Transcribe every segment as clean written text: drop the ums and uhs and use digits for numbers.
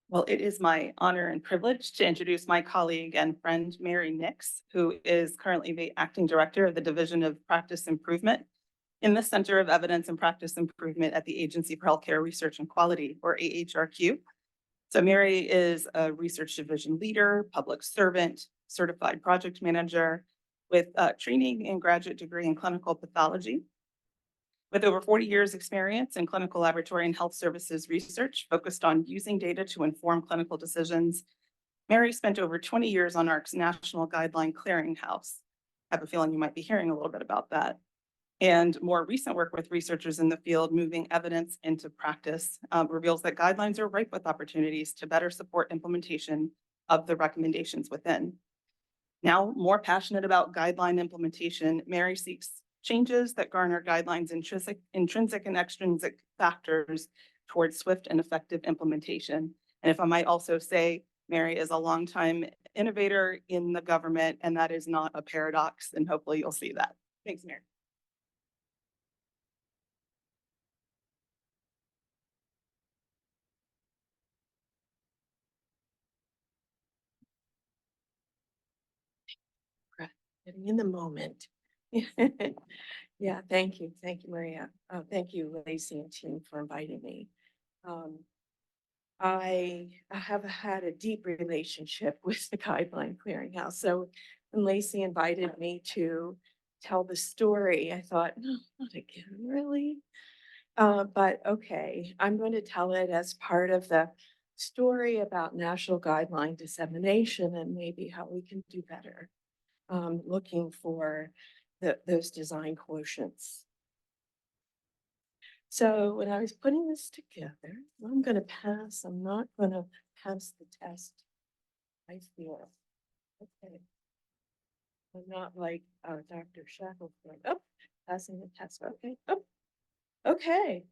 Well, it is my honor and privilege to introduce my colleague and friend, Mary Nix, who is currently the Acting Director of the Division of Practice Improvement in the Center of Evidence and Practice Improvement at the Agency for Healthcare Research and Quality, or AHRQ. So Mary is a research division leader, public servant, certified project manager with training and graduate degree in clinical pathology. With over 40 years experience in clinical laboratory and health services research focused on using data to inform clinical decisions, Mary spent over 20 years on AHRQ's National Guideline Clearinghouse. I have a feeling you might be hearing a little bit about that. And more recent work with researchers in the field moving evidence into practice reveals that guidelines are ripe with opportunities to better support implementation of the recommendations within. Now, more passionate about guideline implementation, Mary seeks changes that garner guidelines intrinsic and extrinsic factors towards swift and effective implementation. And if I might also say, Mary is a longtime innovator in the government, and that is not a paradox, and hopefully you'll see that. Thanks, Mary. Getting in the moment. Yeah, thank you. Thank you, Maria. Thank you, Lacey and team, for inviting me. I have had a deep relationship with the Guideline Clearinghouse. So when Lacey invited me to tell the story, I thought, no, not again, really? But okay, I'm going to tell it as part of the story about national guideline dissemination and maybe how we can do better. Looking for those design quotients. So when I was putting this together, I'm going to pass. I'm not going to pass the test. I feel okay. I'm not like Dr. Shackelford. Oh, passing the test. Okay. Oh, okay.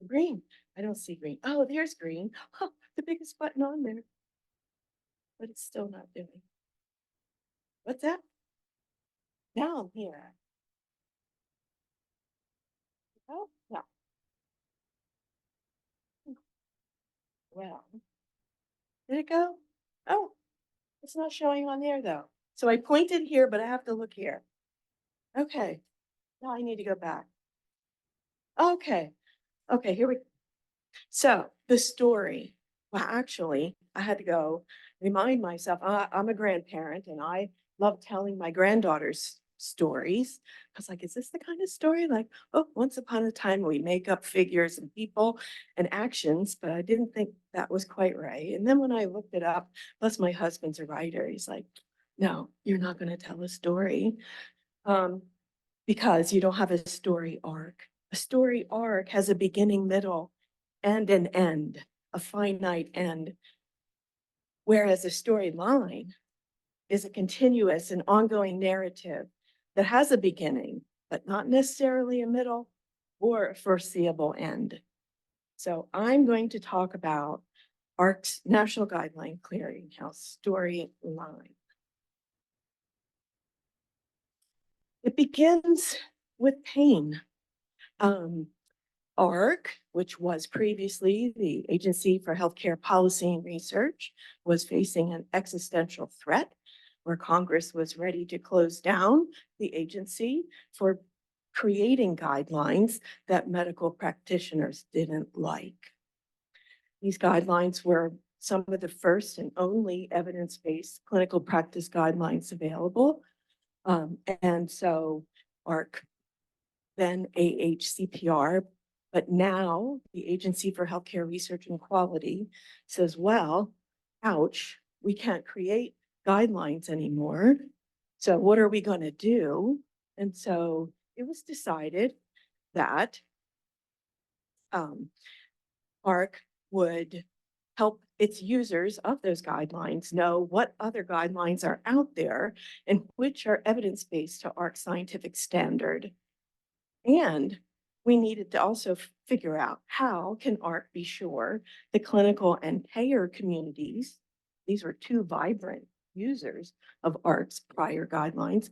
Green. I don't see green. Oh, there's green. Oh, the biggest button on there. But it's still not doing. What's that? Down here. Oh, no. Well, did it go? Oh, it's not showing on there though. So I pointed here, but I have to look here. Okay. Now I need to go back. Okay. Okay, here we go. So the story. Well, actually, I had to go remind myself, I'm a grandparent and I love telling my granddaughters stories. I was like, is this the kind of story? Like, oh, once upon a time we make up figures and people and actions, but I didn't think that was quite right. And then when I looked it up, plus my husband's a writer, he's like, no, you're not going to tell a story because you don't have a story arc. A story arc has a beginning, middle, and an end, a finite end. Whereas a storyline is a continuous and ongoing narrative that has a beginning, but not necessarily a middle or a foreseeable end. So I'm going to talk about AHRQ's National Guideline Clearinghouse storyline. It begins with pain. AHRQ, which was previously the Agency for Healthcare Policy and Research, was facing an existential threat where Congress was ready to close down the agency for creating guidelines that medical practitioners didn't like. These guidelines were some of the first and only evidence-based clinical practice guidelines available. And so AHRQ, then AHCPR, but now the Agency for Healthcare Research and Quality says, well, ouch, we can't create guidelines anymore. So what are we going to do? And so it was decided that AHRQ would help its users of those guidelines know what other guidelines are out there and which are evidence-based to AHRQ scientific standard. And we needed to also figure out how can AHRQ be sure the clinical and payer communities, these were two vibrant users of AHRQ's prior guidelines,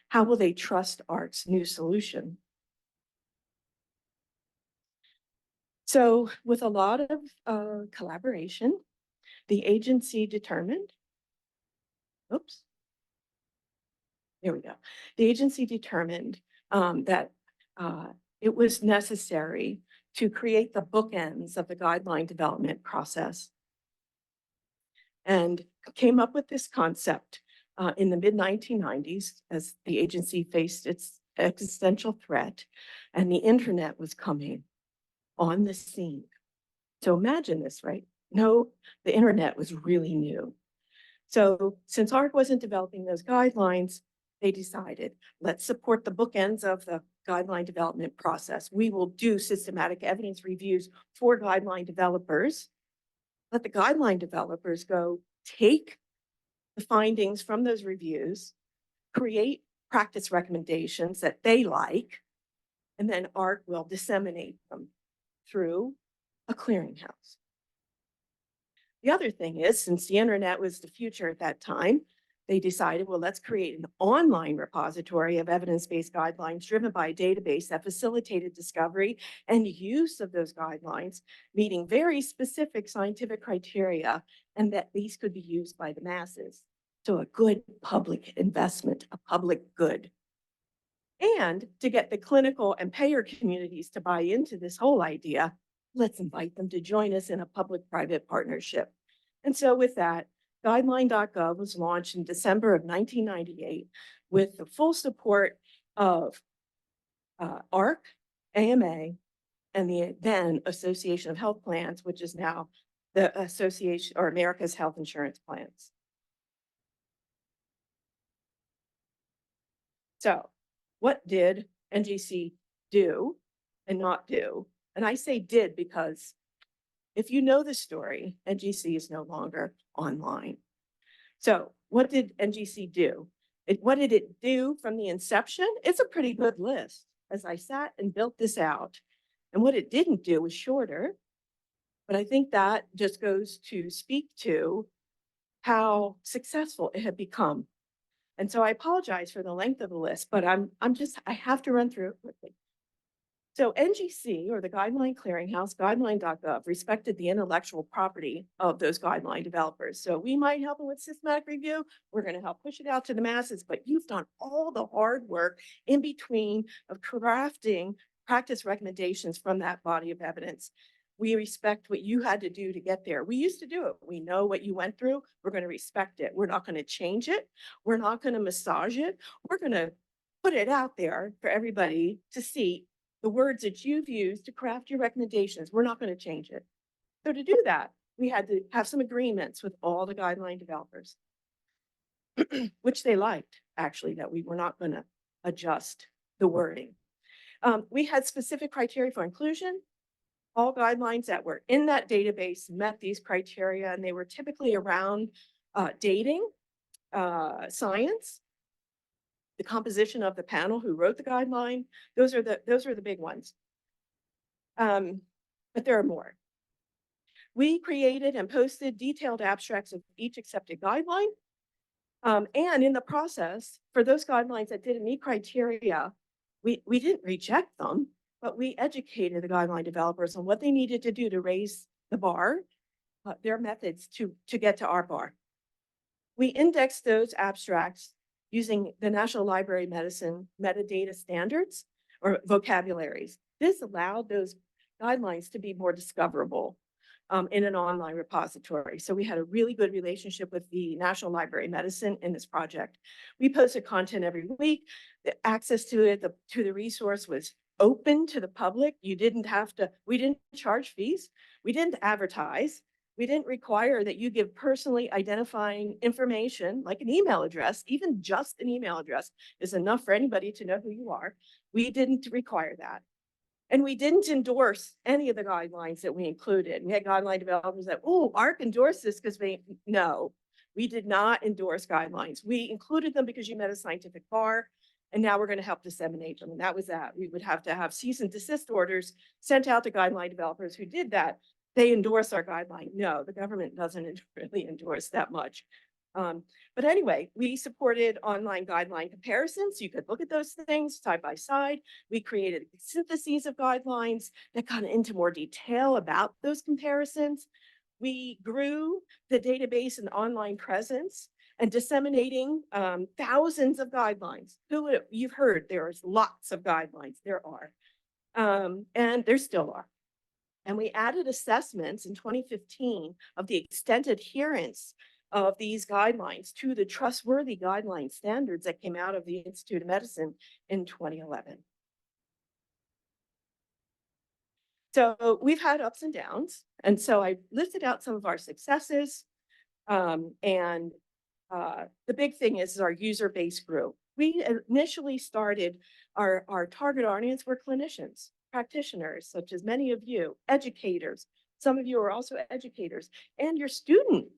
how will they trust AHRQ's new solution? So with a lot of collaboration, the agency determined, oops, there we go. The agency determined that it was necessary to create the bookends of the guideline development process and came up with this concept in the mid-1990s as the agency faced its existential threat and the internet was coming on the scene. So imagine this, right? No, the internet was really new. So since AHRQ wasn't developing those guidelines, they decided, let's support the bookends of the guideline development process. We will do systematic evidence reviews for guideline developers. Let the guideline developers go take the findings from those reviews, create practice recommendations that they like, and then AHRQ will disseminate them through a clearinghouse. The other thing is, since the internet was the future at that time, they decided, well, let's create an online repository of evidence-based guidelines driven by a database that facilitated discovery and use of those guidelines, meeting very specific scientific criteria, and that these could be used by the masses. So a good public investment, a public good. And to get the clinical and payer communities to buy into this whole idea, let's invite them to join us in a public-private partnership. And so with that, Guideline.gov was launched in December of 1998 with the full support of AHRQ, AMA, and the then Association of Health Plans, which is now the Association or America's Health Insurance Plans. So what did NGC do and not do? And I say did because if you know the story, NGC is no longer online. So what did NGC do? What did it do from the inception? It's a pretty good list as I sat and built this out. And what it didn't do was shorter, but I think that just goes to speak to how successful it had become. And so I apologize for the length of the list, but I have to run through it quickly. So NGC, or the Guideline Clearinghouse, Guideline.gov, respected the intellectual property of those guideline developers. So we might help them with systematic review. We're going to help push it out to the masses, but you've done all the hard work in between of crafting practice recommendations from that body of evidence. We respect what you had to do to get there. We used to do it. We know what you went through. We're going to respect it. We're not going to change it. We're not going to massage it. We're going to put it out there for everybody to see the words that you've used to craft your recommendations. We're not going to change it. So to do that, we had to have some agreements with all the guideline developers, which they liked, actually, that we were not going to adjust the wording. We had specific criteria for inclusion. All guidelines that were in that database met these criteria, and they were typically around dating, science, the composition of the panel who wrote the guideline. Those are the big ones. But there are more. We created and posted detailed abstracts of each accepted guideline. And in the process, for those guidelines that didn't meet criteria, we didn't reject them, but we educated the guideline developers on what they needed to do to raise the bar, their methods to get to our bar. We indexed those abstracts using the National Library of Medicine metadata standards or vocabularies. This allowed those guidelines to be more discoverable in an online repository. So we had a really good relationship with the National Library of Medicine in this project. We posted content every week. The access to it, to the resource was open to the public. You didn't have to, we didn't charge fees. We didn't advertise. We didn't require that you give personally identifying information like an email address. Even just an email address is enough for anybody to know who you are. We didn't require that. And we didn't endorse any of the guidelines that we included. We had guideline developers that, oh, AHRQ endorsed this because no, we did not endorse guidelines. We included them because you met a scientific bar, and now we're going to help disseminate them. And that was that. We would have to have cease and desist orders sent out to guideline developers who did that. They endorse our guideline. No, the government doesn't really endorse that much. But anyway, we supported online guideline comparisons. You could look at those things side by side. We created syntheses of guidelines that got into more detail about those comparisons. We grew the database and online presence and disseminating thousands of guidelines. You've heard there's lots of guidelines. There are, and there still are. And we added assessments in 2015 of the extent adherence of these guidelines to the trustworthy guideline standards that came out of the Institute of Medicine in 2011. So we've had ups and downs. And so I listed out some of our successes. The big thing is our user base grew. We initially started, our target audience were clinicians, practitioners, such as many of you, educators. Some of you are also educators, and your student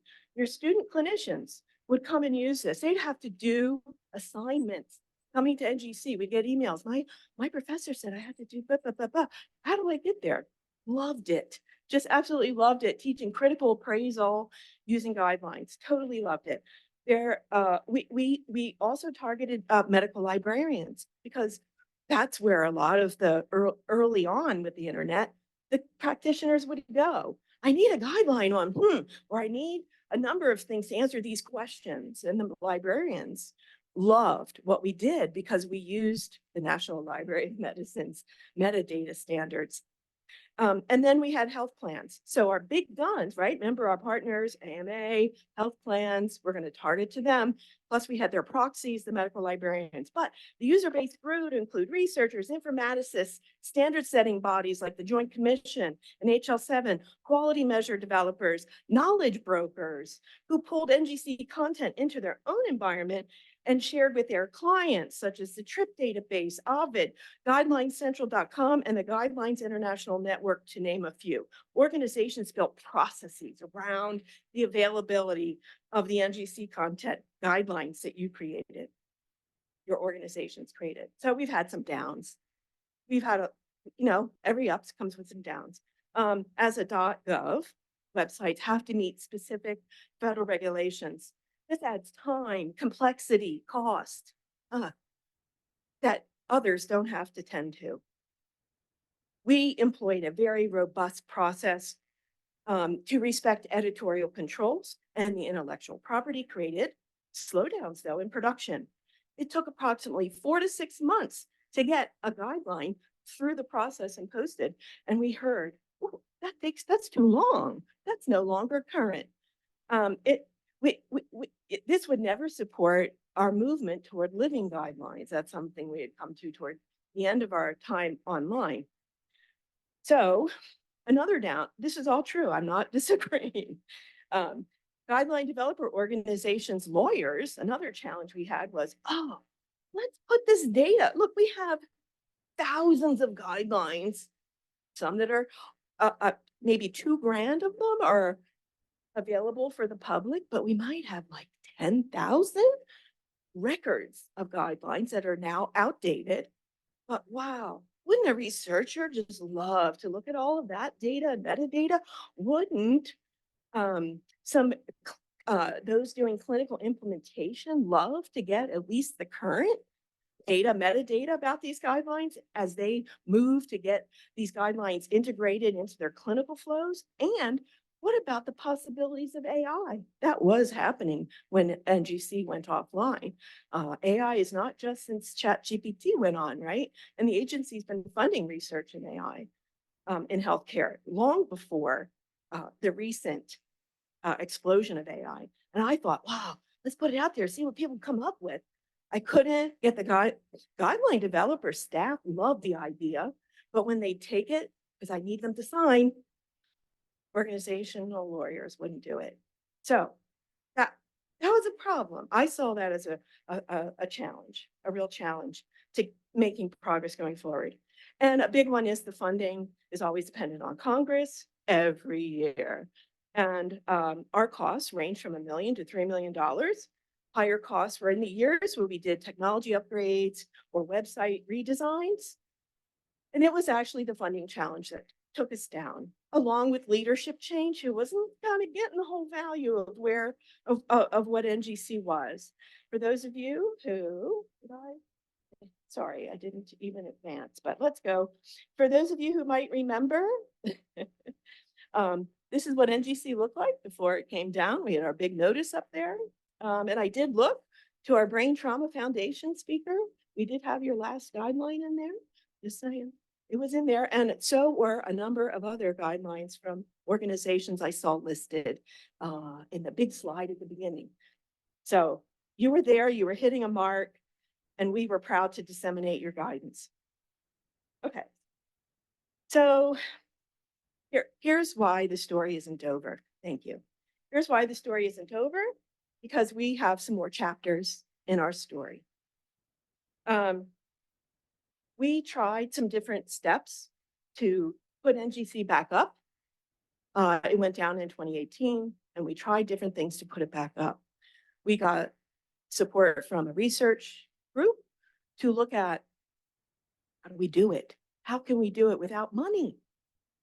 clinicians would come and use this. They'd have to do assignments. Coming to NGC, we get emails. My professor said I had to do blah, blah, blah, blah. How do I get there? Loved it. Just absolutely loved it. Teaching critical appraisal using guidelines. Totally loved it. We also targeted medical librarians, because that's where a lot of the early on with the internet, the practitioners would go. I need a guideline on, or I need a number of things to answer these questions. And the librarians loved what we did because we used the National Library of Medicine's metadata standards. And then we had health plans. So our big guns, right? Remember our partners, AMA, health plans, we're going to target to them. Plus we had their proxies, the medical librarians. But the user base grew to include researchers, informaticists, standard setting bodies like the Joint Commission and HL7, quality measure developers, knowledge brokers who pulled NGC content into their own environment and shared with their clients, such as the TRIP database, Ovid, GuidelineCentral.com, and the Guidelines International Network, to name a few. Organizations built processes around the availability of the NGC content guidelines that you created, your organizations created. So we've had some downs. We've had every ups comes with some downs. As a .gov, websites have to meet specific federal regulations. This adds time, complexity, cost that others don't have to tend to. We employed a very robust process to respect editorial controls and the intellectual property created. Slowdowns, though, in production. It took approximately 4 to 6 months to get a guideline through the process and posted. And we heard, oh, that's too long. That's no longer current. This would never support our movement toward living guidelines. That's something we had come to toward the end of our time online. So another down, this is all true. I'm not disagreeing. Guideline developer organizations, lawyers, another challenge we had was, let's put this data. Look, we have thousands of guidelines, some that are maybe $2,000 of them are available for the public, but we might have like 10,000 records of guidelines that are now outdated. But wow, wouldn't a researcher just love to look at all of that data and metadata? Wouldn't those doing clinical implementation love to get at least the current metadata about these guidelines as they move to get these guidelines integrated into their clinical flows? And what about the possibilities of AI? That was happening when NGC went offline. AI is not just since ChatGPT went on, right? And the agency's been funding research in AI in healthcare long before the recent explosion of AI. And I thought, wow, let's put it out there, see what people come up with. I couldn't get the guideline developer staff love the idea, but when they take it, because I need them to sign, organizational lawyers wouldn't do it. So that was a problem. I saw that as a challenge, a real challenge to making progress going forward. And a big one is the funding is always dependent on Congress every year. And our costs range from $1 million to $3 million. Higher costs were in the years where we did technology upgrades or website redesigns. And it was actually the funding challenge that took us down along with leadership change, who wasn't kind of getting the whole value of of what NGC was. For those of you who, sorry, I didn't even advance, but let's go. For those of you who might remember, this is what NGC looked like before it came down. We had our big notice up there. And I did look to our Brain Trauma Foundation speaker. We did have your last guideline in there, just saying. It was in there, and so were a number of other guidelines from organizations I saw listed in the big slide at the beginning. So you were there, you were hitting a mark, and we were proud to disseminate your guidance. Okay. So here's why the story isn't over. Thank you. Here's why the story isn't over, because we have some more chapters in our story. We tried some different steps to put NGC back up. It went down in 2018, and we tried different things to put it back up. We got support from a research group to look at how do we do it? How can we do it without money?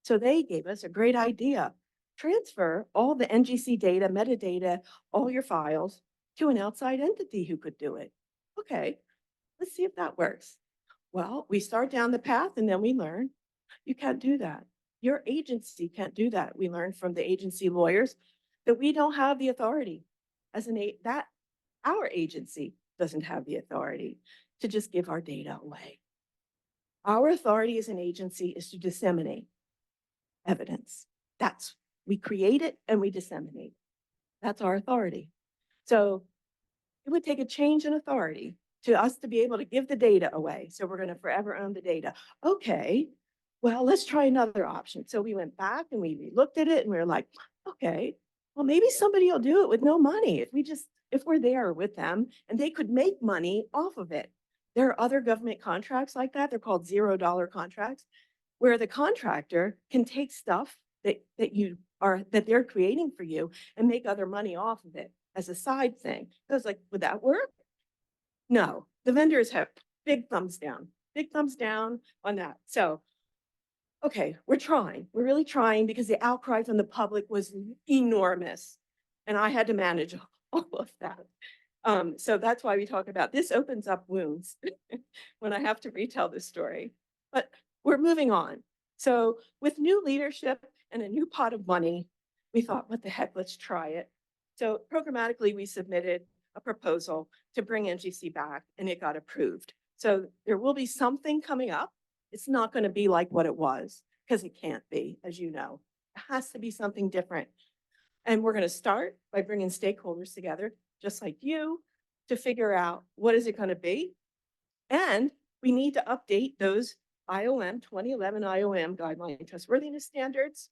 So they gave us a great idea. Transfer all the NGC data, metadata, all your files to an outside entity who could do it. Okay, let's see if that works. Well, we start down the path and then we learn you can't do that. Your agency can't do that. We learned from the agency lawyers that we don't have the authority that our agency doesn't have the authority to just give our data away. Our authority as an agency is to disseminate evidence. We create it and we disseminate. That's our authority. So it would take a change in authority to us to be able to give the data away. So we're going to forever own the data. Okay, well, let's try another option. So we went back and we looked at it and we were like, okay, well, maybe somebody will do it with no money if we're there with them and they could make money off of it. There are other government contracts like that. They're called $0 contracts, where the contractor can take stuff that they're creating for you and make other money off of it as a side thing. I was like, would that work? No, the vendors have big thumbs down on that. So, okay, we're trying. We're really trying because the outcry from the public was enormous. And I had to manage all of that. So that's why we talk about this opens up wounds when I have to retell this story. But we're moving on. So with new leadership and a new pot of money, we thought, what the heck, let's try it. So programmatically, we submitted a proposal to bring NGC back and it got approved. So there will be something coming up. It's not going to be like what it was because it can't be, as you know. It has to be something different. And we're going to start by bringing stakeholders together, just like you, to figure out what is it going to be. And we need to update those IOM 2011 IOM guideline trustworthiness standards.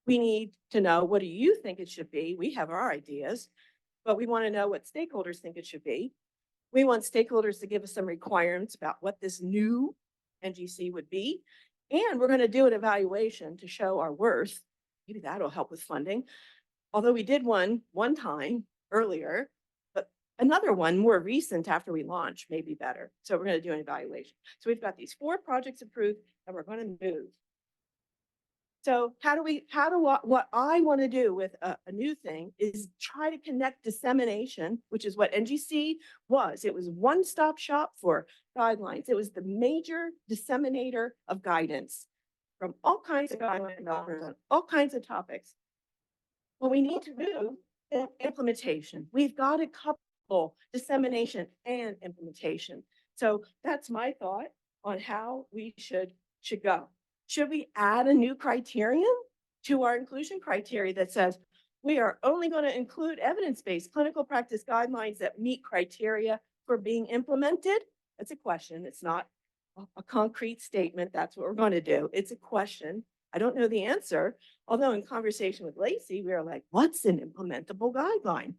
We need to know, what do you think it should be? We have our ideas, but we want to know what stakeholders think it should be. We want stakeholders to give us some requirements about what this new NGC would be. And we're going to do an evaluation to show our worth. Maybe that'll help with funding. Although we did one time earlier, but another one more recent after we launched may be better. So we're going to do an evaluation. So we've got these 4 projects approved and we're going to move. So what I want to do with a new thing is try to connect dissemination, which is what NGC was. It was one-stop shop for guidelines. It was the major disseminator of guidance from all kinds of guideline developers on all kinds of topics. What we need to do is implementation. We've got to couple dissemination and implementation. So that's my thought on how we should go. Should we add a new criterion to our inclusion criteria that says we are only going to include evidence-based clinical practice guidelines that meet criteria for being implemented? That's a question. It's not a concrete statement. That's what we're going to do. It's a question. I don't know the answer. Although in conversation with Lacey, we were like, what's an implementable guideline?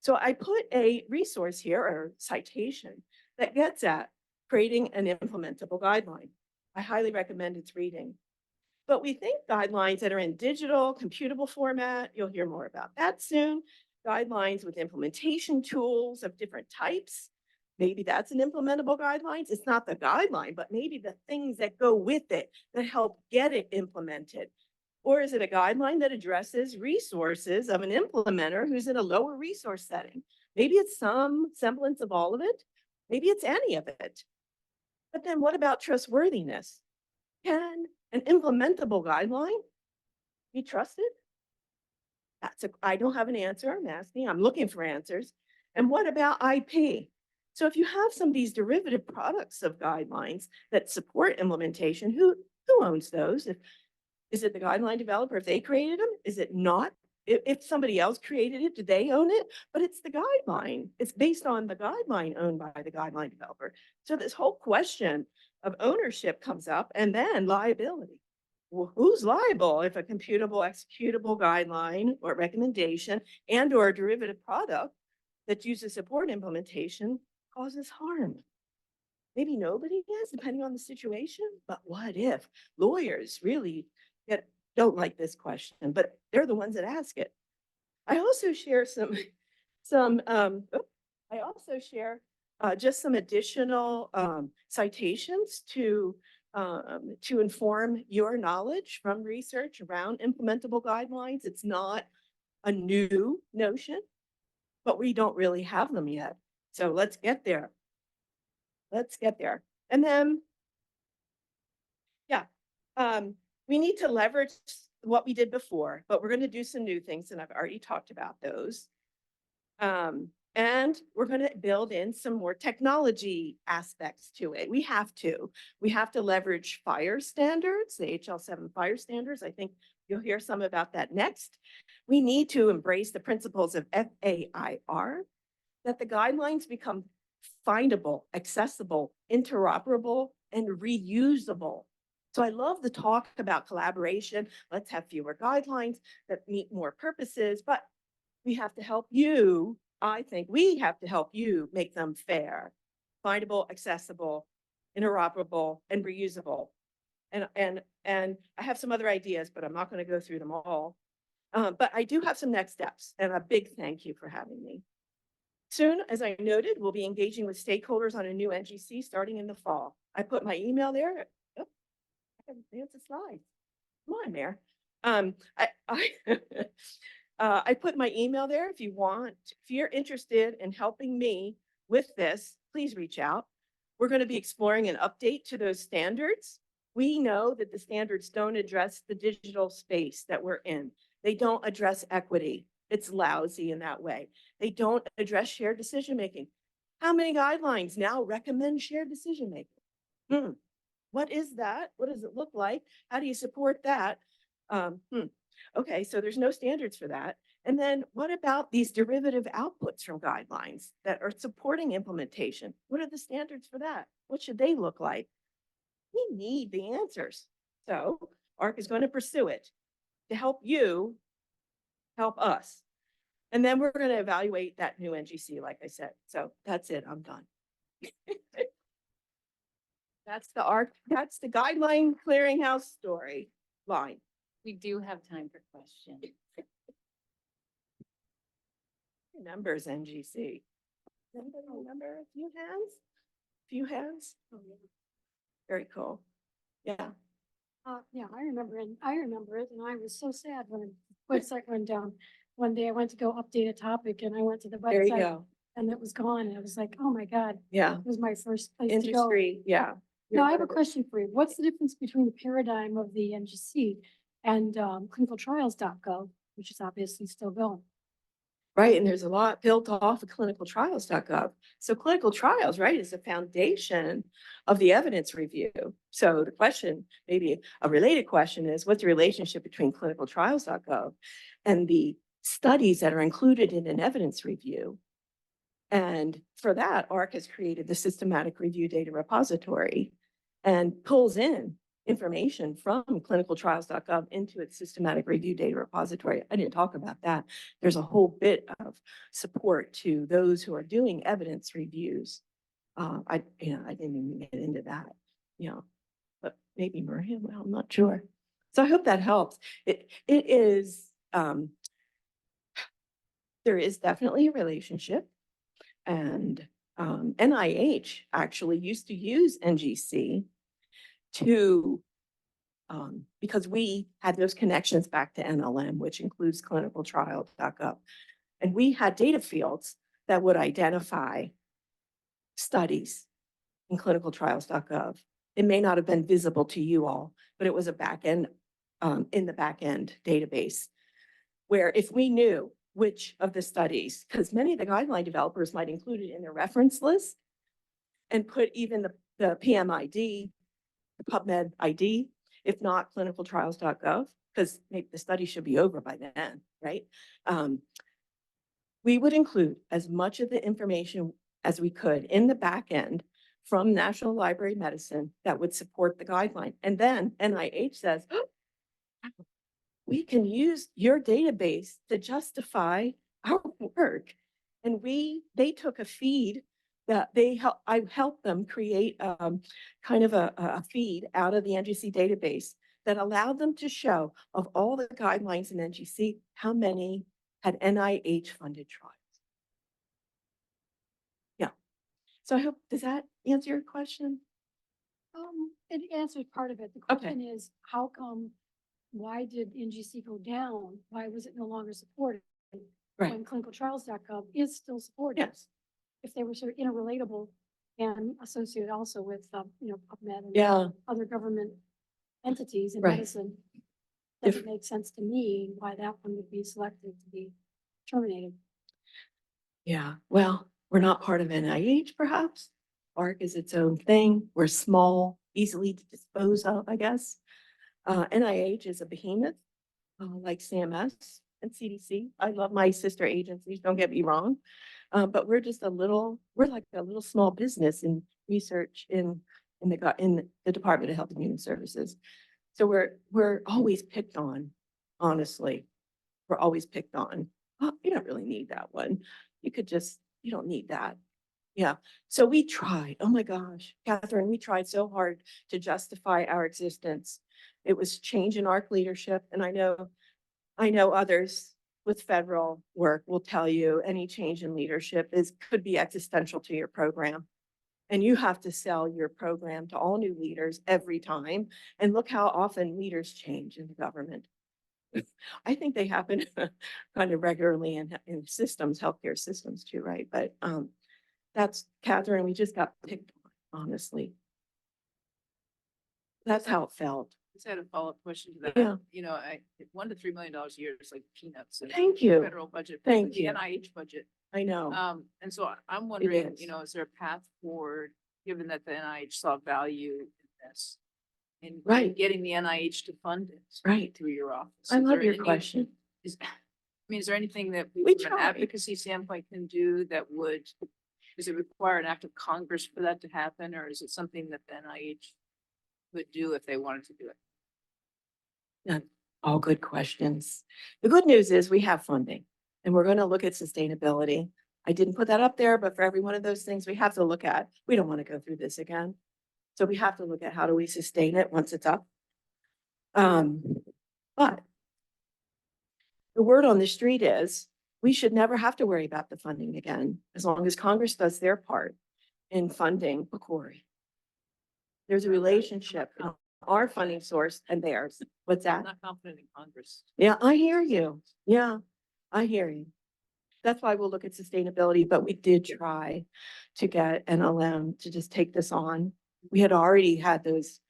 So I put a resource here, or citation, that gets at creating an implementable guideline. I highly recommend its reading. But we think guidelines that are in digital, computable format, you'll hear more about that soon. Guidelines with implementation tools of different types. Maybe that's an implementable guidelines. It's not the guideline, but maybe the things that go with it that help get it implemented. Or is it a guideline that addresses resources of an implementer who's in a lower resource setting? Maybe it's some semblance of all of it. Maybe it's any of it. But then what about trustworthiness? Can an implementable guideline be trusted? I don't have an answer. I'm asking, I'm looking for answers. And what about IP? So if you have some of these derivative products of guidelines that support implementation, who owns those? Is it the guideline developer if they created them? Is it not? If somebody else created it, do they own it? But it's the guideline. It's based on the guideline owned by the guideline developer. So this whole question of ownership comes up, and then liability. Well, who's liable if a computable, executable guideline or recommendation and or a derivative product that uses support implementation causes harm? Maybe nobody is, depending on the situation. But what if lawyers really don't like this question, but they're the ones that ask it? I also share just some additional citations to inform your knowledge from research around implementable guidelines. It's not a new notion, but we don't really have them yet. So let's get there. Let's get there. And then, yeah, we need to leverage what we did before, but we're going to do some new things, and I've already talked about those. And we're going to build in some more technology aspects to it. We have to leverage fire standards, the HL7 fire standards. I think you'll hear some about that next. We need to embrace the principles of FAIR, that the guidelines become findable, accessible, interoperable, and reusable. So I love the talk about collaboration. Let's have fewer guidelines that meet more purposes, but we have to help you. I think we have to help you make them fair, findable, accessible, interoperable, and reusable. And I have some other ideas, but I'm not going to go through them all. But I do have some next steps, and a big thank you for having me. Soon, as I noted, we'll be engaging with stakeholders on a new NGC starting in the fall. I put my email there. Oh, I can advance the slides. Come on, Mayor. I put my email there. If you're interested in helping me with this, please reach out. We're going to be exploring an update to those standards. We know that the standards don't address the digital space that we're in. They don't address equity. It's lousy in that way. They don't address shared decision-making. How many guidelines now recommend shared decision-making? What is that? What does it look like? How do you support that? Okay, so there's no standards for that. And then what about these derivative outputs from guidelines that are supporting implementation? What are the standards for that? What should they look like? We need the answers. So AHRQ is going to pursue it to help you help us. And then we're going to evaluate that new NGC, like I said. So that's it. I'm done. That's the AHRQ. That's the Guideline Clearinghouse story line. We do have time for questions. Numbers NGC. Anybody remember a few hands? Few hands? Very cool. Yeah. Yeah, I remember it, and I was so sad when the website went down. One day I went to go update a topic, and I went to the There you website, go. and it was gone, and I was like, oh my God, Yeah. it was my first place to go. Industry. Yeah. Now, I have a question for you. What's the difference between the paradigm of the NGC and clinicaltrials.gov, which is obviously still going? Right. And there's a lot built off of clinicaltrials.gov. So clinical trials, right, is the foundation of the evidence review. So the question, maybe a related question, is what's the relationship between clinicaltrials.gov and the studies that are included in an evidence review? And for that, AHRQ has created the Systematic Review Data Repository and pulls in information from clinicaltrials.gov into its Systematic Review Data Repository. I didn't talk about that. There's a whole bit of support to those who are doing evidence reviews. I didn't even get into that, but maybe Maria, well, I'm not sure. So I hope that helps. It is, there is definitely a relationship, and NIH actually used to use NGC to because we had those connections back to NLM, which includes clinicaltrials.gov. And we had data fields that would identify studies in clinicaltrials.gov. It may not have been visible to you all, but it was a backend, in the backend database, where if we knew which of the studies, because many of the guideline developers might include it in their reference list and put even the PMID, the PubMed ID, if not clinicaltrials.gov, because maybe the study should be over by then, right? We would include as much of the information as we could in the back end from National Library of Medicine that would support the guideline. And then NIH says, "Oh, we can use your database to justify our work." And they took a feed that I helped them create kind of a feed out of the NGC database that allowed them to show of all the guidelines in NGC, how many had NIH funded trials. Yeah. So I hope, does that answer your question? It answers part of it. The Okay. question is, how come, why did NGC go down? Why was it no longer supported? Right. When clinicaltrials.gov is still supported? Yes. If they were sort of interrelatable and associated also with, PubMed and Yeah. other government entities in Right. medicine. If- Doesn't make sense to me why that one would be selected to be terminated. Yeah. Well, we're not part of NIH, perhaps. AHRQ is its own thing. We're small, easily to dispose of, I guess. NIH is a behemoth, like CMS and CDC. I love my sister agencies, don't get me wrong. But we're just we're like a little small business in research in the Department of Health and Human Services. So we're always picked on, honestly. We're always picked on. Oh, you don't really need that one. You don't need that. Yeah. So we tried. Oh my gosh, Catherine, we tried so hard to justify our existence. It was change in AHRQ leadership. And I know others with federal work will tell you any change in leadership could be existential to your program. And you have to sell your program to all new leaders every time. And look how often leaders change in the government. I think they happen kind of regularly in systems, healthcare systems too, right? But that's Catherine, we just got picked on, honestly. That's how it felt. Just had a follow-up question to that. Yeah. $1 to $3 million a year is like peanuts. in Thank the you. Federal budget. Thank the you. NIH budget. I know. And so I'm wondering, is. is there a path forward, given that the NIH saw value in this? In Right. getting the NIH to fund it. Right. Through your office. I Is love there your any- question. Is there anything that We from an try. advocacy standpoint can do does it require an act of Congress for that to happen? Or is it something that the NIH would do if they wanted to do it? All good questions. The good news is we have funding and we're going to look at sustainability. I didn't put that up there, but for every one of those things we have to look at, we don't want to go through this again. So we have to look at how do we sustain it once it's up. But the word on the street is we should never have to worry about the funding again, as long as Congress does their part in funding PCORI. There's a relationship in our funding source and theirs. What's I'm that? not confident in Congress. Yeah, I hear you. Yeah, I hear you. That's why we'll look at sustainability, but we did try to get NLM to just take this on. We had already had those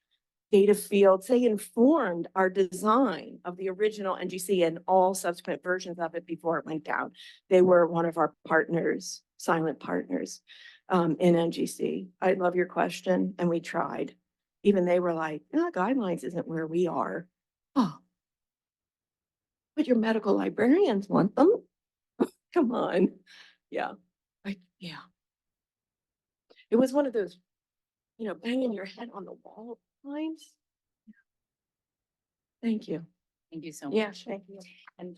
data fields. They informed our design of the original NGC and all subsequent versions of it before it went down. They were one of our partners, silent partners in NGC. I love your question, and we tried. Even they were like, guidelines isn't where we are. Oh, but your medical librarians want them. Come on. Yeah. Yeah. It was one of those, banging your head on the wall times. Thank you. Thank you so Yeah, much. thank you. And